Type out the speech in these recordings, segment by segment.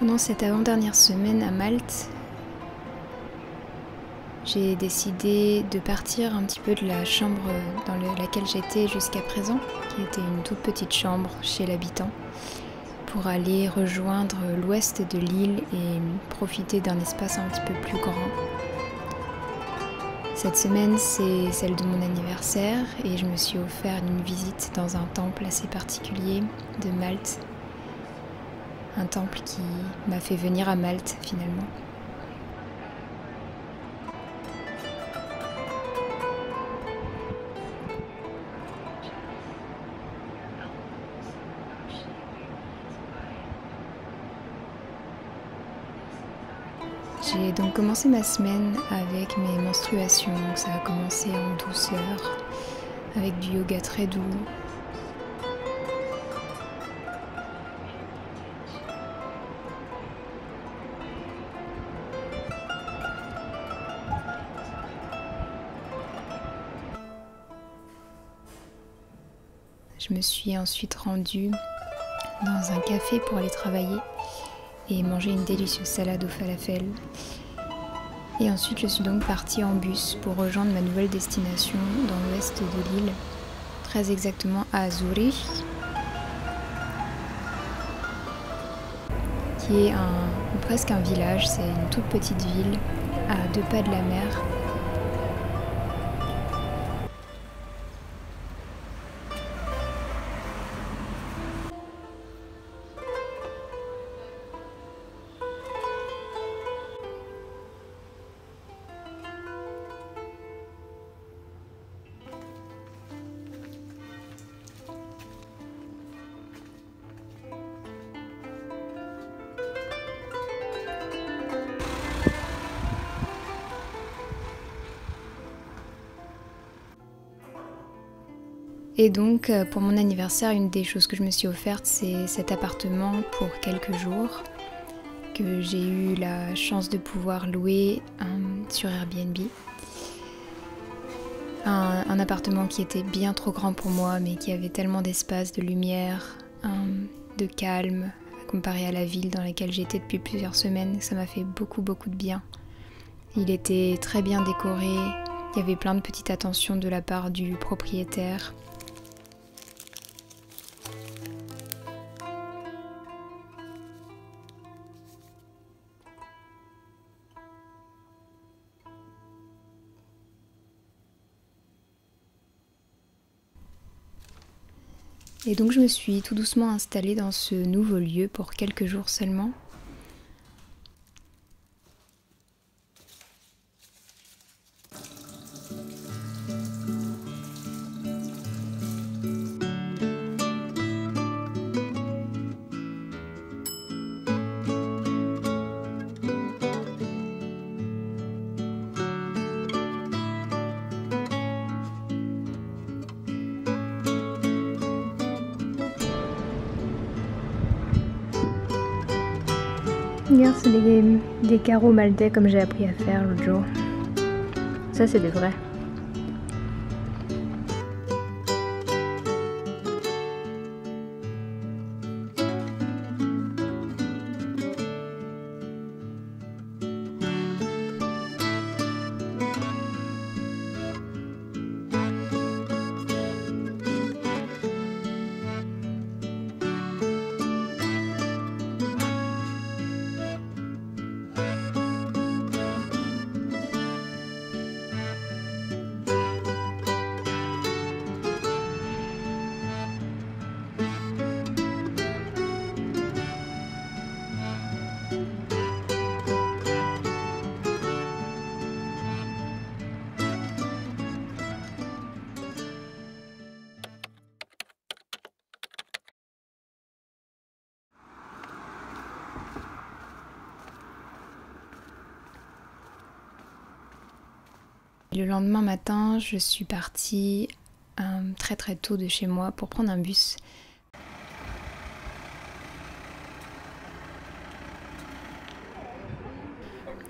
Pendant cette avant-dernière semaine à Malte, j'ai décidé de partir un petit peu de la chambre dans laquelle j'étais jusqu'à présent, qui était une toute petite chambre chez l'habitant, pour aller rejoindre l'ouest de l'île et profiter d'un espace un petit peu plus grand. Cette semaine, c'est celle de mon anniversaire et je me suis offert une visite dans un temple assez particulier de Malte. Un temple qui m'a fait venir à Malte finalement. J'ai donc commencé ma semaine avec mes menstruations. Ça a commencé en douceur, avec du yoga très doux. Je me suis ensuite rendue dans un café pour aller travailler et manger une délicieuse salade au falafel. Et ensuite, je suis donc partie en bus pour rejoindre ma nouvelle destination dans l'ouest de l'île, très exactement à Zurich, qui est presque un village. C'est une toute petite ville à 2 pas de la mer. Et donc, pour mon anniversaire, une des choses que je me suis offerte, c'est cet appartement pour quelques jours que j'ai eu la chance de pouvoir louer sur Airbnb. Un appartement qui était bien trop grand pour moi, mais qui avait tellement d'espace, de lumière, de calme, comparé à la ville dans laquelle j'étais depuis plusieurs semaines. Ça m'a fait beaucoup de bien. Il était très bien décoré, il y avait plein de petites attentions de la part du propriétaire. Et donc je me suis tout doucement installée dans ce nouveau lieu pour quelques jours seulement. Regarde, c'est des carreaux maltais comme j'ai appris à faire l'autre jour. Ça, c'est des vrais. Le lendemain matin, je suis partie très tôt de chez moi pour prendre un bus.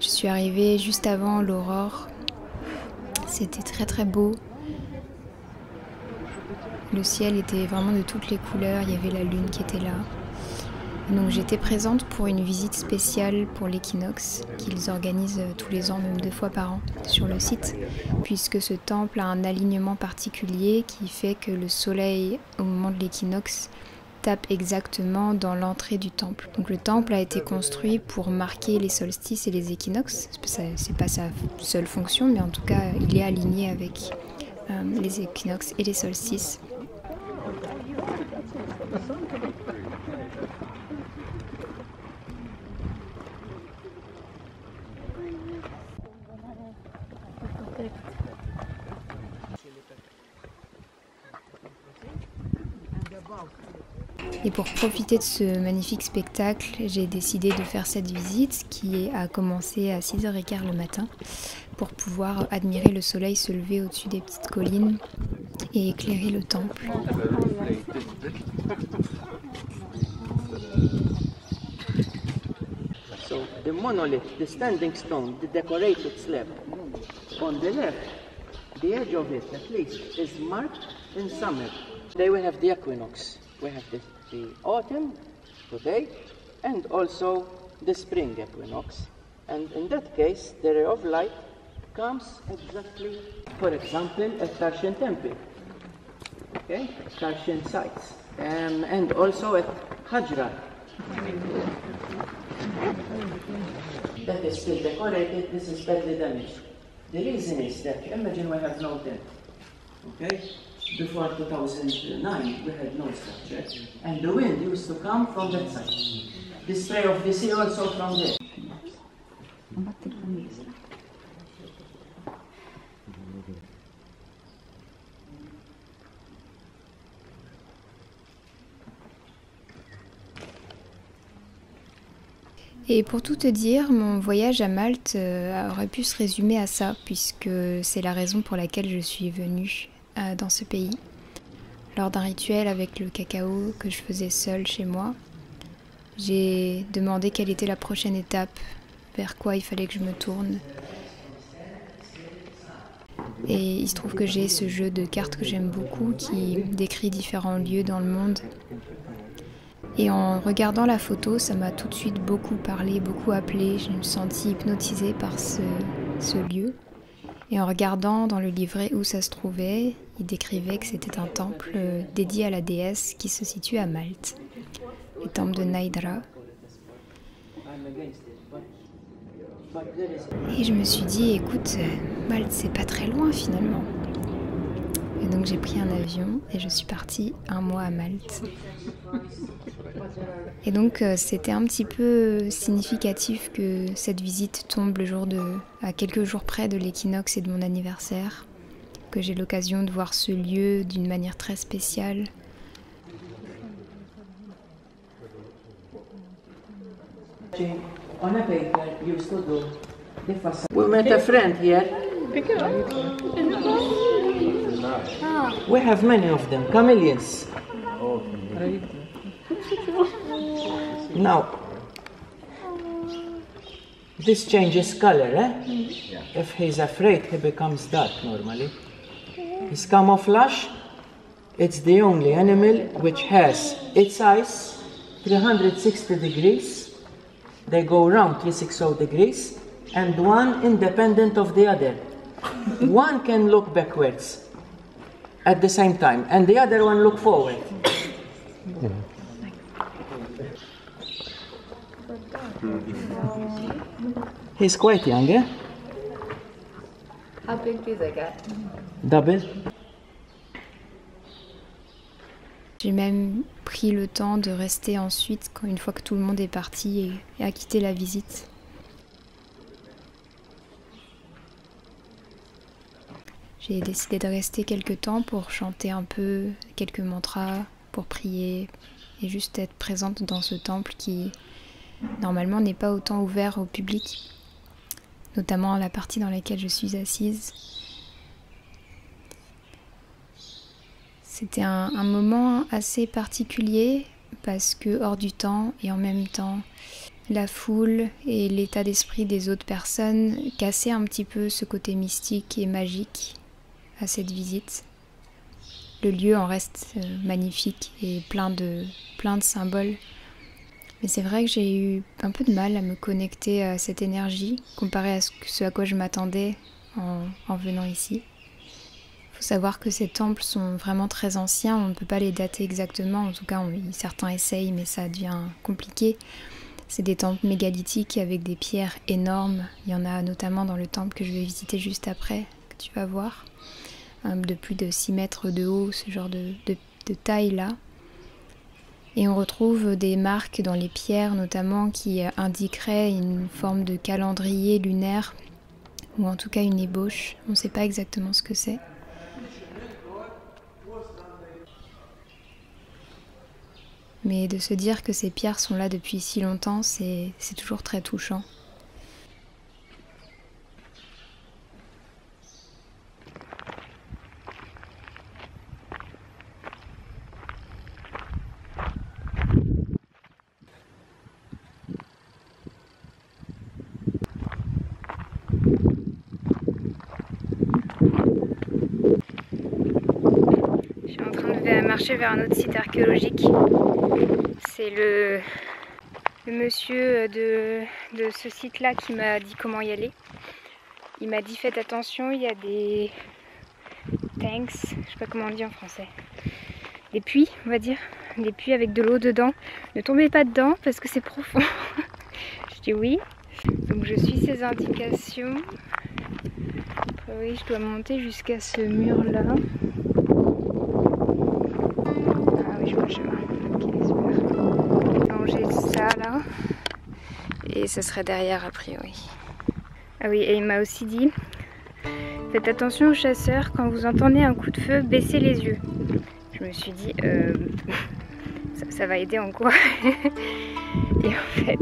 Je suis arrivée juste avant l'aurore. C'était très beau. Le ciel était vraiment de toutes les couleurs, il y avait la lune qui était là. Donc j'étais présente pour une visite spéciale pour l'équinoxe qu'ils organisent tous les ans, même 2 fois par an sur le site, puisque ce temple a un alignement particulier qui fait que le soleil au moment de l'équinoxe tape exactement dans l'entrée du temple. Donc le temple a été construit pour marquer les solstices et les équinoxes. C'est pas sa seule fonction, mais en tout cas il est aligné avec les équinoxes et les solstices. Et pour profiter de ce magnifique spectacle, j'ai décidé de faire cette visite qui a commencé à 6h15 le matin pour pouvoir admirer le soleil se lever au-dessus des petites collines et éclairer le temple. So the monolith, the standing stone, the decorated slab on the left, the edge of it at least is marked in summer. Today we have the equinox. We have the autumn today and also the spring equinox. And in that case, the ray of light comes exactly, for example, at Tarshan Temple, okay, Tarshan sites, and also at Hajra. That is still decorated, this is badly damaged. The reason is that, imagine we have no tent, okay? Before 2009, we had no structure, and the wind used to come from that side. The spray of the sea also from there. Et pour tout te dire, mon voyage à Malte aurait pu se résumer à ça, puisque c'est la raison pour laquelle je suis venue dans ce pays. Lors d'un rituel avec le cacao que je faisais seule chez moi, j'ai demandé quelle était la prochaine étape, vers quoi il fallait que je me tourne. Et il se trouve que j'ai ce jeu de cartes que j'aime beaucoup qui décrit différents lieux dans le monde. Et en regardant la photo, ça m'a tout de suite beaucoup parlé, beaucoup appelé. Je me sentis hypnotisée par ce lieu. Et en regardant dans le livret où ça se trouvait, il décrivait que c'était un temple dédié à la déesse qui se situe à Malte, le temple de Naidra. Et je me suis dit, écoute, Malte c'est pas très loin finalement. Et donc j'ai pris un avion et je suis partie 1 mois à Malte. Et donc c'était un petit peu significatif que cette visite tombe à quelques jours près de l'équinoxe et de mon anniversaire, que j'ai l'occasion de voir ce lieu d'une manière très spéciale. We met a friend here. We have many of them, chameleons. Now, this changes color, eh? If he's afraid, he becomes dark normally. His camouflage, it's the only animal which has its eyes 360 degrees. They go around 360 degrees, and one independent of the other. One can look backwards at the same time, and the other one look forward. He's quite young, eh? How big do they get? Double. J'ai même pris le temps de rester ensuite, une fois que tout le monde est parti et a quitté la visite. J'ai décidé de rester quelques temps pour chanter un peu, quelques mantras, pour prier et juste être présente dans ce temple qui normalement n'est pas autant ouvert au public, notamment la partie dans laquelle je suis assise. C'était un moment assez particulier parce que hors du temps et en même temps la foule et l'état d'esprit des autres personnes cassaient un petit peu ce côté mystique et magique à cette visite. Le lieu en reste magnifique et plein de symboles. Mais c'est vrai que j'ai eu un peu de mal à me connecter à cette énergie comparé à ce à quoi je m'attendais en venant ici. Il faut savoir que ces temples sont vraiment très anciens, on ne peut pas les dater exactement, en tout cas certains essayent mais ça devient compliqué. C'est des temples mégalithiques avec des pierres énormes, il y en a notamment dans le temple que je vais visiter juste après, que tu vas voir, de plus de 6 mètres de haut, ce genre de taille là. Et on retrouve des marques dans les pierres notamment qui indiqueraient une forme de calendrier lunaire ou en tout cas une ébauche. On ne sait pas exactement ce que c'est. Mais de se dire que ces pierres sont là depuis si longtemps, c'est toujours très touchant. Marcher vers un autre site archéologique. C'est le monsieur de ce site-là qui m'a dit comment y aller. Il m'a dit faites attention, il y a des tanks, je sais pas comment on dit en français, des puits, on va dire, des puits avec de l'eau dedans. Ne tombez pas dedans parce que c'est profond. Je dis oui. Donc je suis ses indications. Après, oui, je dois monter jusqu'à ce mur-là. Je vois le chemin. Ok, super. Longer ça là. Et ce serait derrière a priori. Ah oui, et il m'a aussi dit faites attention aux chasseurs, quand vous entendez un coup de feu, baissez les yeux. Je me suis dit ça va aider en quoi? Et en fait,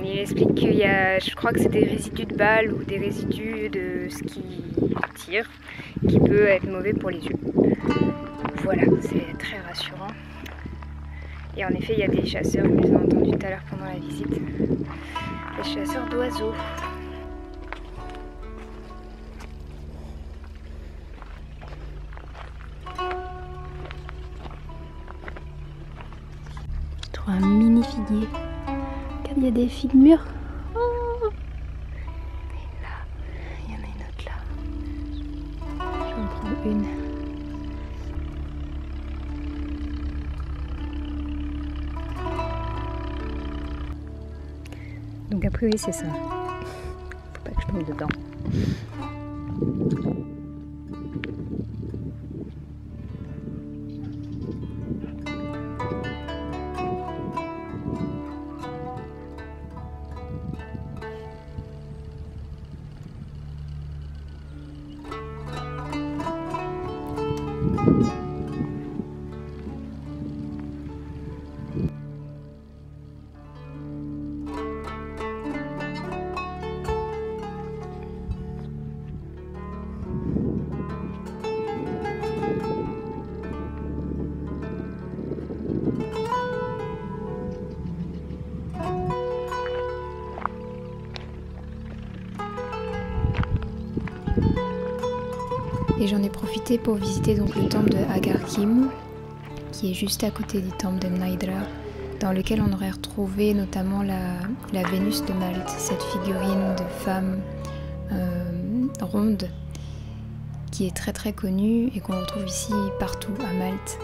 il explique qu'il y a, je crois que c'est des résidus de balles ou des résidus de ce qui tire qui peut être mauvais pour les yeux. Voilà, c'est très rassurant. Et en effet, il y a des chasseurs, je les ai entendus tout à l'heure pendant la visite. Des chasseurs d'oiseaux. Je trouve un mini figuier. Regarde, il y a des figues mûres. Oh, et là, il y en a une autre là. Je vais en prendre une. Donc a priori c'est ça. Faut pas que je tombe dedans. Et j'en ai profité pour visiter donc le temple de Agarkim, qui est juste à côté du temple de Mnajdra, dans lequel on aurait retrouvé notamment la Vénus de Malte, cette figurine de femme ronde, qui est très très connue et qu'on retrouve ici partout à Malte.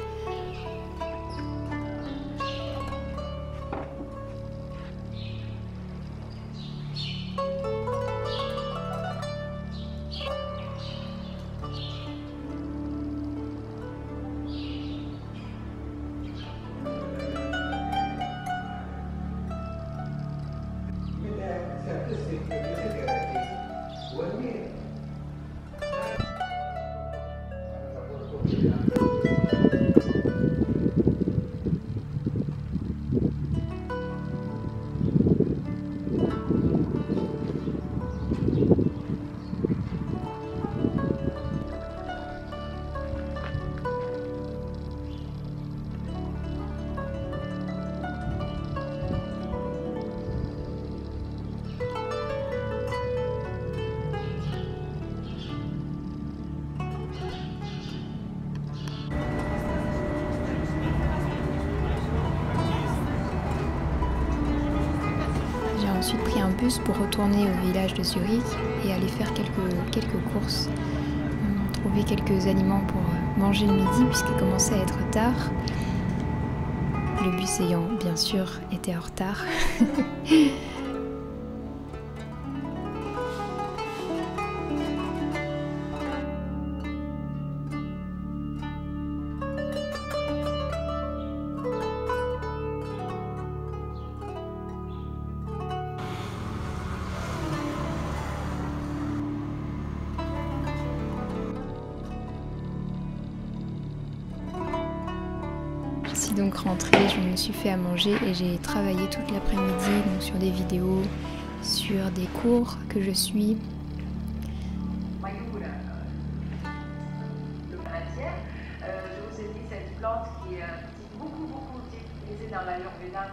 ensuite pris un bus pour retourner au village de Zurich et aller faire quelques courses, trouver quelques aliments pour manger le midi puisqu'il commençait à être tard. Le bus ayant bien sûr été en retard. Je suis donc rentrée, je me suis fait à manger et j'ai travaillé toute l'après-midi donc sur des vidéos, sur des cours que je suis. Le caractère, je vous ai dit cette plante qui est beaucoup utilisée dans l'Ayurveda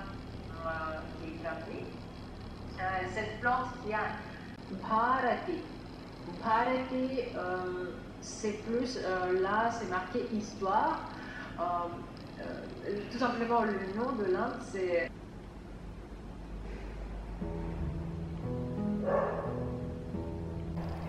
qui est gravée. Cette plante qui a Bharati. Bharati, c'est plus, là c'est marqué histoire. Tout simplement le nom de l'Inde c'est...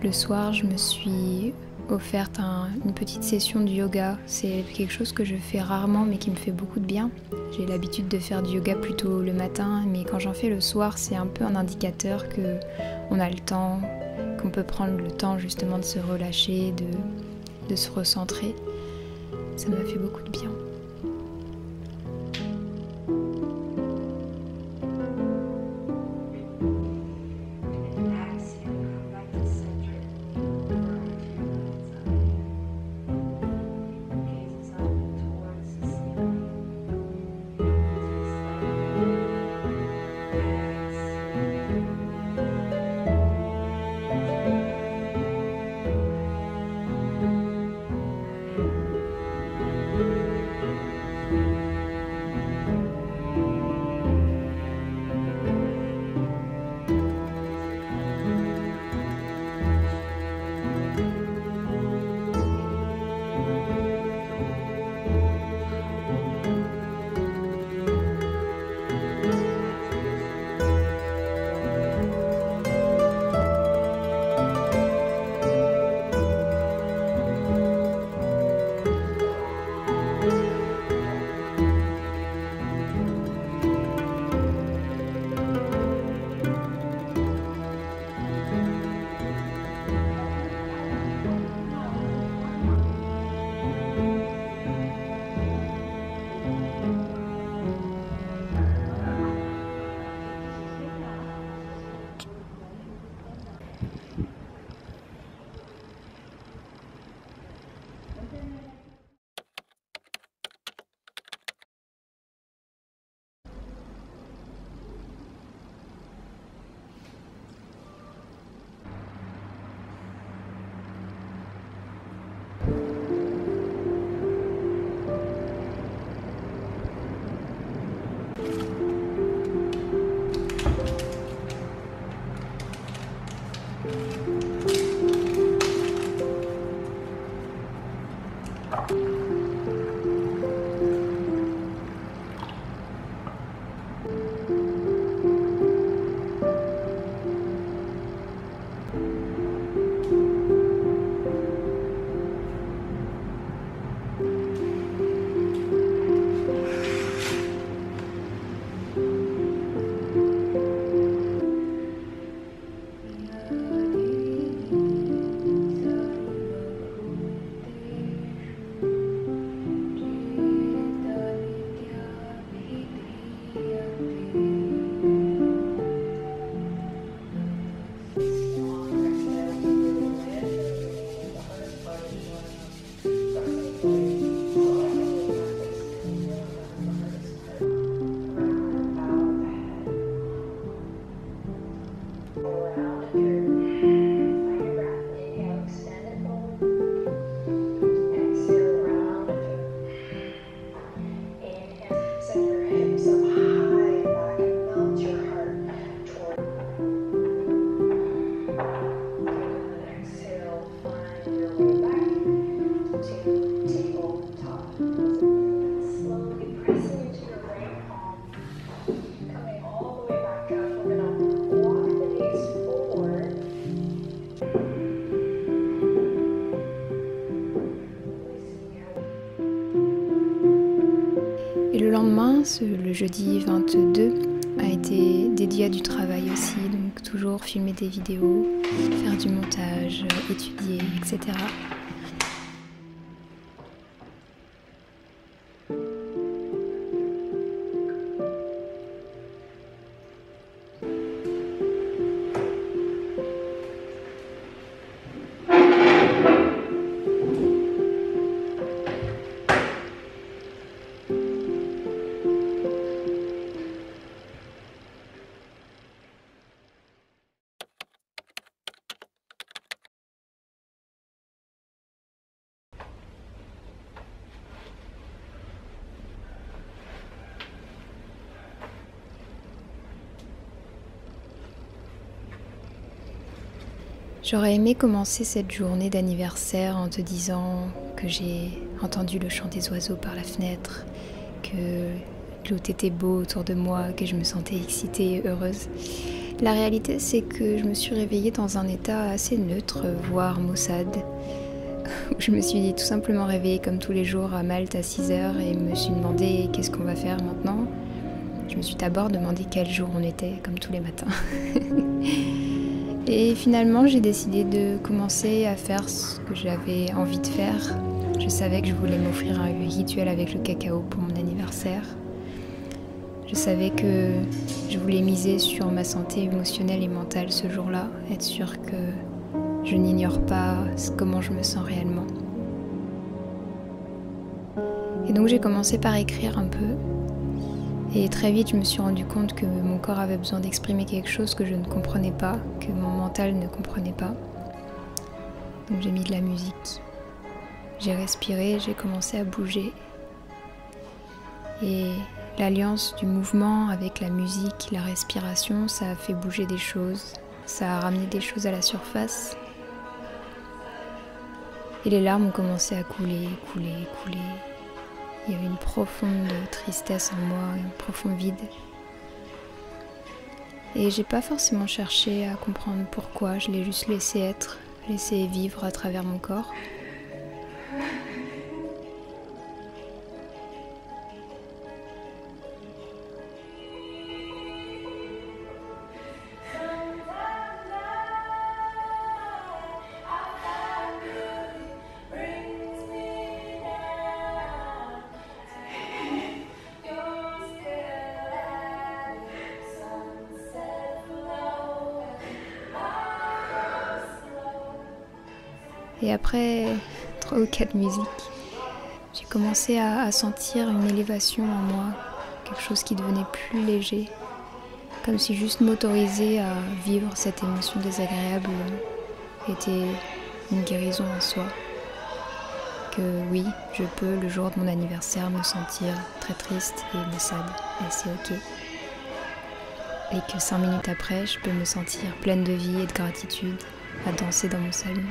Le soir, je me suis offerte une petite session de yoga. C'est quelque chose que je fais rarement mais qui me fait beaucoup de bien. J'ai l'habitude de faire du yoga plutôt le matin, mais quand j'en fais le soir, c'est un peu un indicateur qu'on a le temps, qu'on peut prendre le temps justement de se relâcher, de se recentrer. Ça m'a fait beaucoup de bien. Et le lendemain, le jeudi 22, a été dédié à du travail aussi, donc toujours filmer des vidéos, faire du montage, étudier, etc. J'aurais aimé commencer cette journée d'anniversaire en te disant que j'ai entendu le chant des oiseaux par la fenêtre, que tout était beau autour de moi, que je me sentais excitée et heureuse. La réalité, c'est que je me suis réveillée dans un état assez neutre, voire maussade. Je me suis tout simplement réveillée comme tous les jours à Malte à 6h et me suis demandé qu'est-ce qu'on va faire maintenant. Je me suis d'abord demandé quel jour on était, comme tous les matins. Et finalement, j'ai décidé de commencer à faire ce que j'avais envie de faire. Je savais que je voulais m'offrir un rituel avec le cacao pour mon anniversaire. Je savais que je voulais miser sur ma santé émotionnelle et mentale ce jour-là, être sûre que je n'ignore pas comment je me sens réellement. Et donc j'ai commencé par écrire un peu. Et très vite, je me suis rendu compte que mon corps avait besoin d'exprimer quelque chose que je ne comprenais pas, que mon mental ne comprenait pas. Donc j'ai mis de la musique. J'ai respiré, j'ai commencé à bouger. Et l'alliance du mouvement avec la musique, la respiration, ça a fait bouger des choses. Ça a ramené des choses à la surface. Et les larmes ont commencé à couler. Il y avait une profonde tristesse en moi, un profond vide. Et j'ai pas forcément cherché à comprendre pourquoi, je l'ai juste laissé être, laissé vivre à travers mon corps. Et après 3 ou 4 musiques, j'ai commencé à sentir une élévation en moi, quelque chose qui devenait plus léger, comme si juste m'autoriser à vivre cette émotion désagréable était une guérison en soi. Que oui, je peux le jour de mon anniversaire me sentir très triste et maussade, et c'est ok. Et que 5 minutes après, je peux me sentir pleine de vie et de gratitude, à danser dans mon salon.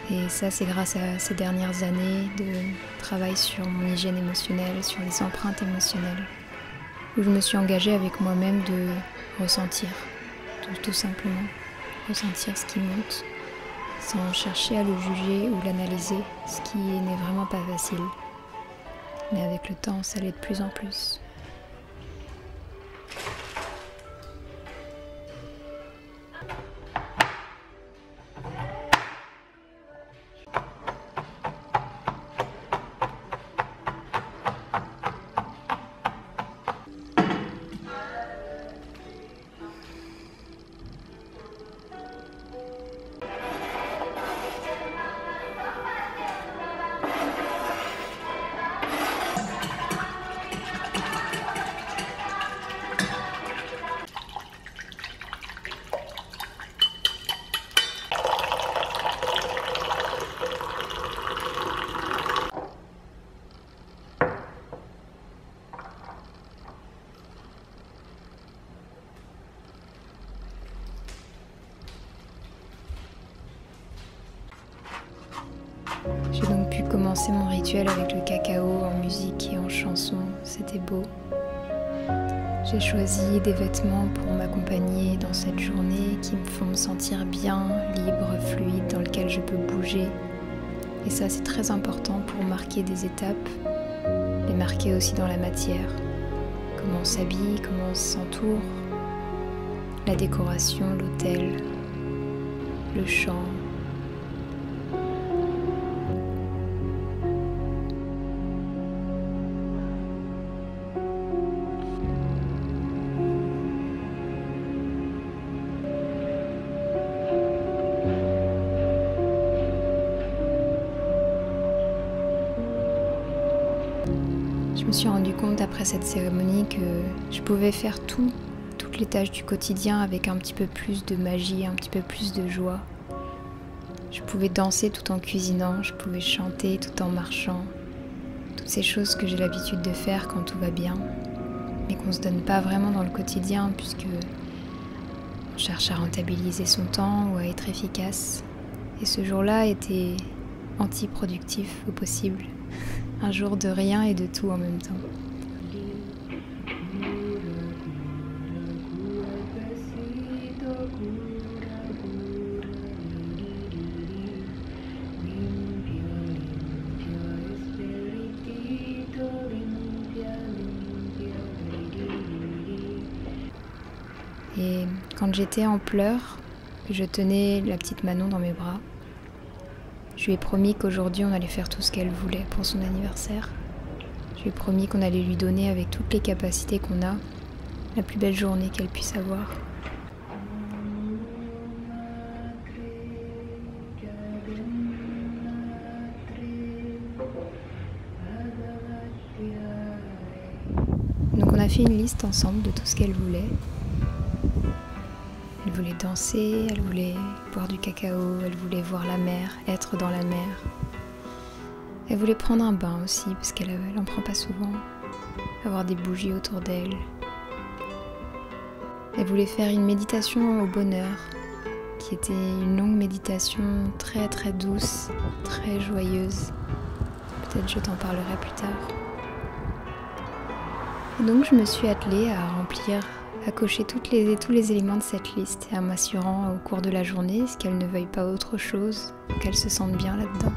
Et ça, c'est grâce à ces dernières années de travail sur mon hygiène émotionnelle, sur les empreintes émotionnelles, où je me suis engagée avec moi-même de ressentir, de tout simplement ressentir ce qui monte, sans chercher à le juger ou l'analyser, ce qui n'est vraiment pas facile. Mais avec le temps, ça l'est de plus en plus. J'ai donc pu commencer mon rituel avec le cacao en musique et en chanson, c'était beau. J'ai choisi des vêtements pour m'accompagner dans cette journée qui me font me sentir bien, libre, fluide, dans lequel je peux bouger. Et ça, c'est très important pour marquer des étapes. les marquer aussi dans la matière. Comment on s'habille, comment on s'entoure, la décoration, l'hôtel, le chant. Je me suis rendu compte après cette cérémonie que je pouvais faire toutes les tâches du quotidien avec un petit peu plus de magie, un petit peu plus de joie. Je pouvais danser tout en cuisinant, je pouvais chanter tout en marchant. Toutes ces choses que j'ai l'habitude de faire quand tout va bien, mais qu'on ne se donne pas vraiment dans le quotidien puisque on cherche à rentabiliser son temps ou à être efficace. Et ce jour-là était anti-productif au possible. Un jour de rien et de tout en même temps. Et quand j'étais en pleurs, je tenais la petite Manon dans mes bras. Je lui ai promis qu'aujourd'hui on allait faire tout ce qu'elle voulait pour son anniversaire. Je lui ai promis qu'on allait lui donner avec toutes les capacités qu'on a, la plus belle journée qu'elle puisse avoir. Donc on a fait une liste ensemble de tout ce qu'elle voulait. Elle voulait danser, elle voulait boire du cacao, elle voulait voir la mer, être dans la mer. Elle voulait prendre un bain aussi, parce qu'elle n'en prend pas souvent. Avoir des bougies autour d'elle. Elle voulait faire une méditation au bonheur, qui était une longue méditation très très douce, très joyeuse. Peut-être je t'en parlerai plus tard. Et donc je me suis attelée à remplir, à cocher tous les éléments de cette liste et en m'assurant au cours de la journée qu'elle ne veuille pas autre chose, qu'elle se sente bien là-dedans.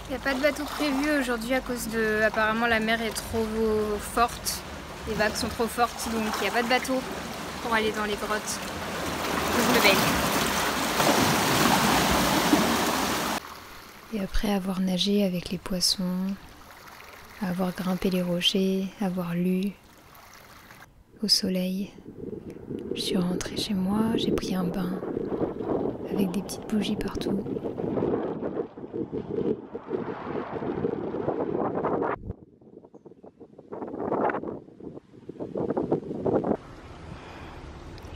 Il n'y a pas de bateau prévu aujourd'hui à cause de... Apparemment la mer est trop forte, les vagues sont trop fortes, donc il n'y a pas de bateau pour aller dans les grottes. Je me baigne. Et après avoir nagé avec les poissons, avoir grimpé les rochers, avoir lu au soleil, je suis rentrée chez moi, j'ai pris un bain avec des petites bougies partout.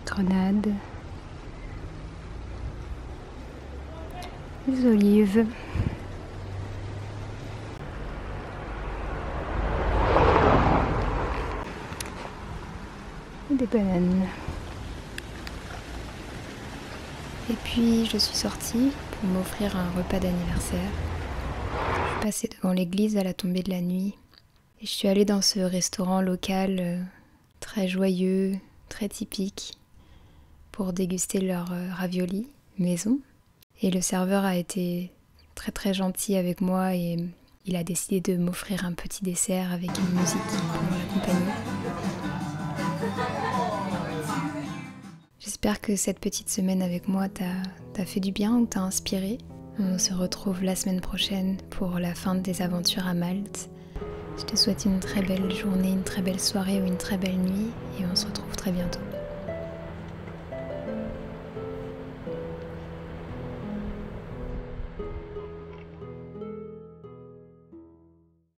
Grenade, des olives, et des bananes. Et puis je suis sortie pour m'offrir un repas d'anniversaire. Je suis passée devant l'église à la tombée de la nuit et je suis allée dans ce restaurant local très joyeux, très typique, pour déguster leurs raviolis maison. Et le serveur a été très très gentil avec moi et il a décidé de m'offrir un petit dessert avec une musique pour l'accompagner. J'espère que cette petite semaine avec moi t'a fait du bien ou t'a inspiré On se retrouve la semaine prochaine pour la fin des aventures à Malte. Je te souhaite une très belle journée, une très belle soirée ou une très belle nuit et on se retrouve très bientôt.